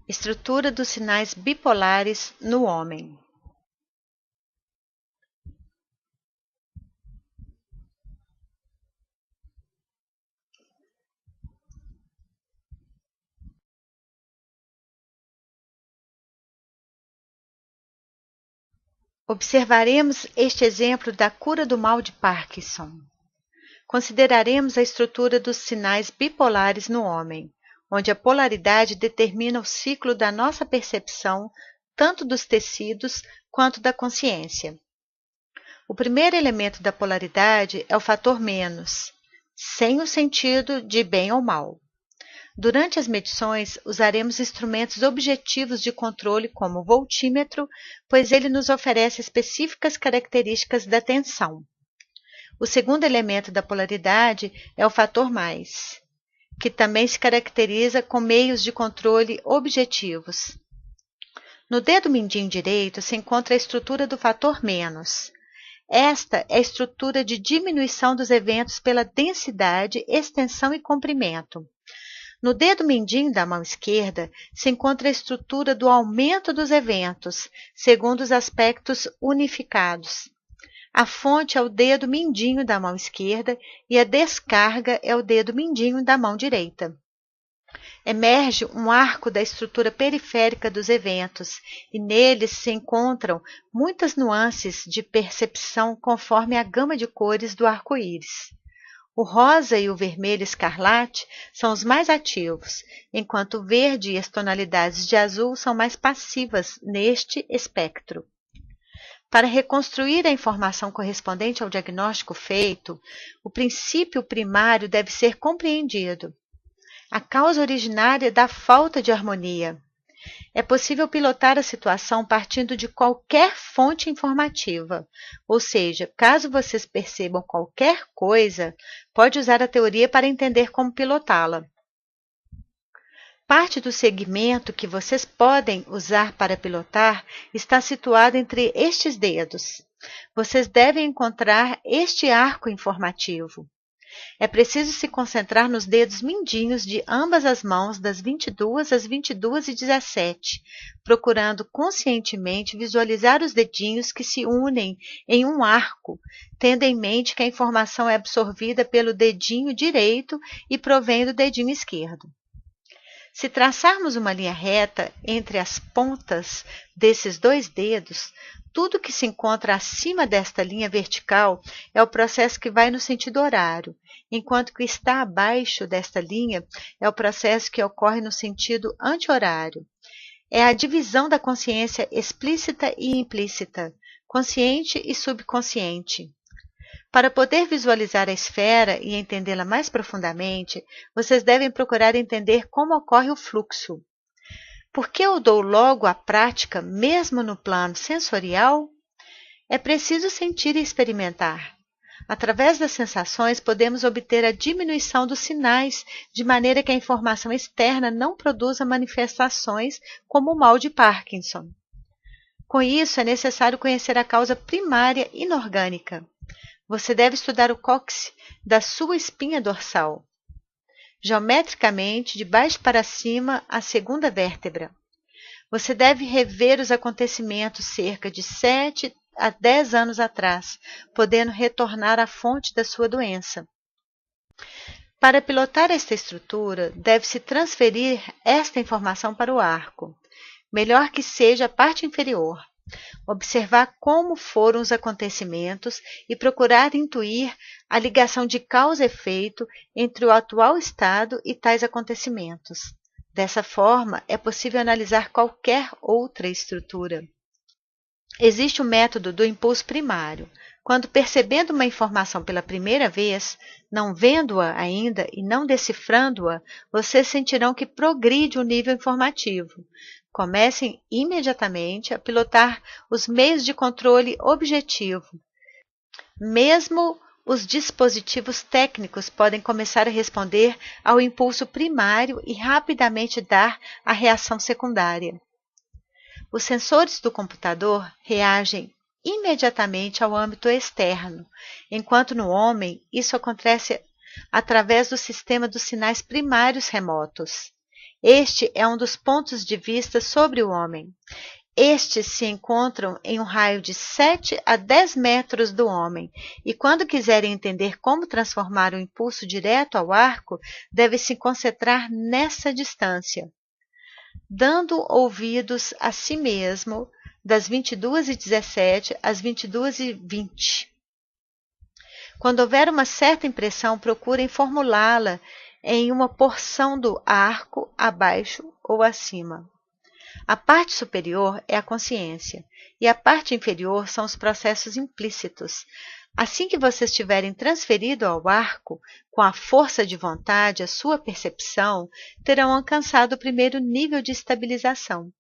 Estrutura dos sinais bipolares no homem. Observaremos este exemplo da cura do mal de Parkinson. Consideraremos a estrutura dos sinais bipolares no homem, onde a polaridade determina o ciclo da nossa percepção, tanto dos tecidos quanto da consciência. O primeiro elemento da polaridade é o fator menos, sem o sentido de bem ou mal. Durante as medições, usaremos instrumentos objetivos de controle como o voltímetro, pois ele nos oferece específicas características da tensão. O segundo elemento da polaridade é o fator mais, que também se caracteriza com meios de controle objetivos. No dedo mindinho direito se encontra a estrutura do fator menos. Esta é a estrutura de diminuição dos eventos pela densidade, extensão e comprimento. No dedo mindinho da mão esquerda se encontra a estrutura do aumento dos eventos, segundo os aspectos unificados. A fonte é o dedo mindinho da mão esquerda e a descarga é o dedo mindinho da mão direita. Emerge um arco da estrutura periférica dos eventos, e neles se encontram muitas nuances de percepção conforme a gama de cores do arco-íris. O rosa e o vermelho escarlate são os mais ativos, enquanto o verde e as tonalidades de azul são mais passivas neste espectro. Para reconstruir a informação correspondente ao diagnóstico feito, o princípio primário deve ser compreendido. A causa originária da falta de harmonia. É possível pilotar a situação partindo de qualquer fonte informativa, ou seja, caso vocês percebam qualquer coisa, pode usar a teoria para entender como pilotá-la. Parte do segmento que vocês podem usar para pilotar está situado entre estes dedos. Vocês devem encontrar este arco informativo. É preciso se concentrar nos dedos mindinhos de ambas as mãos das 22 às 22h17, procurando conscientemente visualizar os dedinhos que se unem em um arco, tendo em mente que a informação é absorvida pelo dedinho direito e provém do dedinho esquerdo. Se traçarmos uma linha reta entre as pontas desses dois dedos, tudo que se encontra acima desta linha vertical é o processo que vai no sentido horário, enquanto que está abaixo desta linha é o processo que ocorre no sentido anti-horário. É a divisão da consciência explícita e implícita, consciente e subconsciente. Para poder visualizar a esfera e entendê-la mais profundamente, vocês devem procurar entender como ocorre o fluxo. Por que eu dou logo à prática, mesmo no plano sensorial? É preciso sentir e experimentar. Através das sensações, podemos obter a diminuição dos sinais, de maneira que a informação externa não produza manifestações como o mal de Parkinson. Com isso, é necessário conhecer a causa primária inorgânica. Você deve estudar o cóccix da sua espinha dorsal. Geometricamente, de baixo para cima, a segunda vértebra. Você deve rever os acontecimentos cerca de 7 a 10 anos atrás, podendo retornar à fonte da sua doença. Para pilotar esta estrutura, deve-se transferir esta informação para o arco, melhor que seja a parte inferior. Observar como foram os acontecimentos e procurar intuir a ligação de causa e efeito entre o atual estado e tais acontecimentos. Dessa forma, é possível analisar qualquer outra estrutura. Existe o método do impulso primário. Quando percebendo uma informação pela primeira vez, não vendo-a ainda e não decifrando-a, vocês sentirão que progride o nível informativo. Comecem imediatamente a pilotar os meios de controle objetivo. Mesmo os dispositivos técnicos podem começar a responder ao impulso primário e rapidamente dar a reação secundária. Os sensores do computador reagem imediatamente ao âmbito externo, enquanto no homem isso acontece através do sistema dos sinais primários remotos. Este é um dos pontos de vista sobre o homem. Estes se encontram em um raio de 7 a 10 metros do homem, e quando quiserem entender como transformar o impulso direto ao arco, devem se concentrar nessa distância, dando ouvidos a si mesmo das 22h17 às 22h20. Quando houver uma certa impressão, procurem formulá-la em uma porção do arco, abaixo ou acima. A parte superior é a consciência, e a parte inferior são os processos implícitos. Assim que vocês tiverem transferido ao arco, com a força de vontade, a sua percepção, terão alcançado o primeiro nível de estabilização.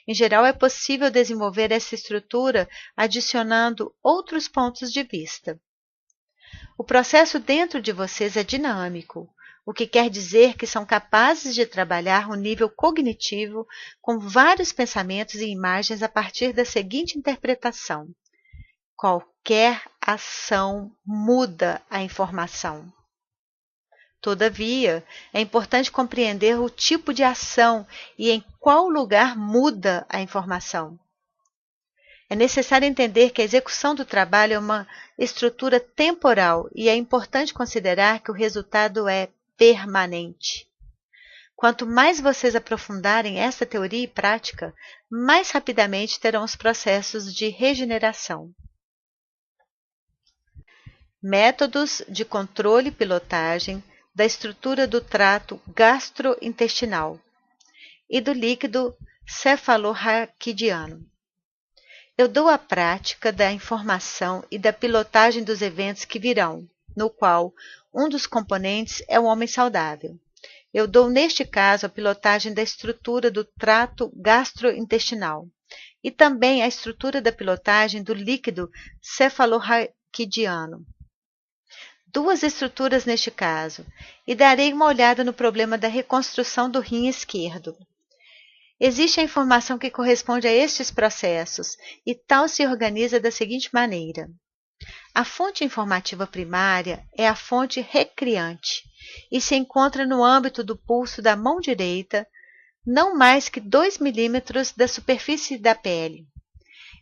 Em geral, é possível desenvolver essa estrutura adicionando outros pontos de vista. O processo dentro de vocês é dinâmico, o que quer dizer que são capazes de trabalhar o nível cognitivo com vários pensamentos e imagens a partir da seguinte interpretação: qualquer ação muda a informação. Todavia, é importante compreender o tipo de ação e em qual lugar muda a informação. É necessário entender que a execução do trabalho é uma estrutura temporal e é importante considerar que o resultado é permanente. Quanto mais vocês aprofundarem essa teoria e prática, mais rapidamente terão os processos de regeneração. Métodos de controle e pilotagem da estrutura do trato gastrointestinal e do líquido cefalorraquidiano. Eu dou a prática da informação e da pilotagem dos eventos que virão, no qual um dos componentes é o homem saudável. Eu dou, neste caso, a pilotagem da estrutura do trato gastrointestinal e também a estrutura da pilotagem do líquido cefalorraquidiano. Duas estruturas neste caso, e darei uma olhada no problema da reconstrução do rim esquerdo. Existe a informação que corresponde a estes processos, e tal se organiza da seguinte maneira. A fonte informativa primária é a fonte recriante, e se encontra no âmbito do pulso da mão direita, não mais que 2 milímetros da superfície da pele.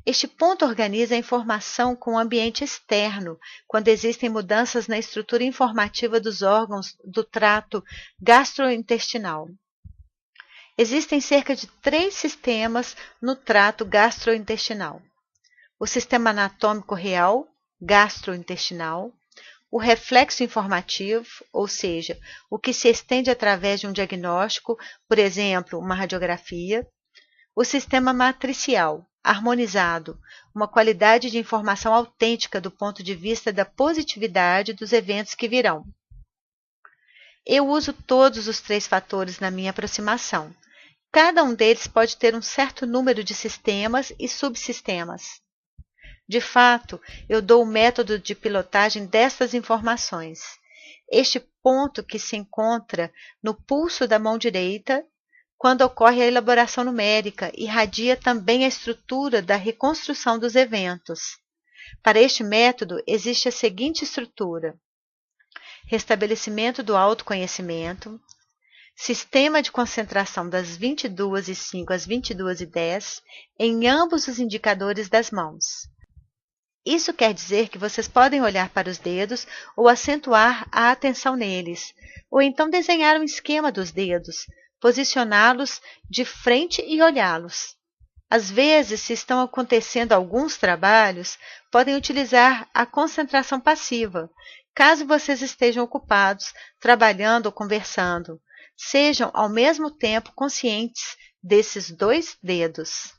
Este ponto organiza a informação com o ambiente externo, quando existem mudanças na estrutura informativa dos órgãos do trato gastrointestinal. Existem cerca de 3 sistemas no trato gastrointestinal: o sistema anatômico real, gastrointestinal, o reflexo informativo, ou seja, o que se estende através de um diagnóstico, por exemplo, uma radiografia, o sistema matricial, harmonizado, uma qualidade de informação autêntica do ponto de vista da positividade dos eventos que virão. Eu uso todos os 3 fatores na minha aproximação. Cada um deles pode ter um certo número de sistemas e subsistemas. De fato, eu dou o método de pilotagem destas informações. Este ponto que se encontra no pulso da mão direita, quando ocorre a elaboração numérica, irradia também a estrutura da reconstrução dos eventos. Para este método, existe a seguinte estrutura: restabelecimento do autoconhecimento, sistema de concentração das 22h05 às 22h10 em ambos os indicadores das mãos. Isso quer dizer que vocês podem olhar para os dedos ou acentuar a atenção neles, ou então desenhar um esquema dos dedos, posicioná-los de frente e olhá-los. Às vezes, se estão acontecendo alguns trabalhos, podem utilizar a concentração passiva, caso vocês estejam ocupados, trabalhando ou conversando. Sejam ao mesmo tempo conscientes desses 2 dedos.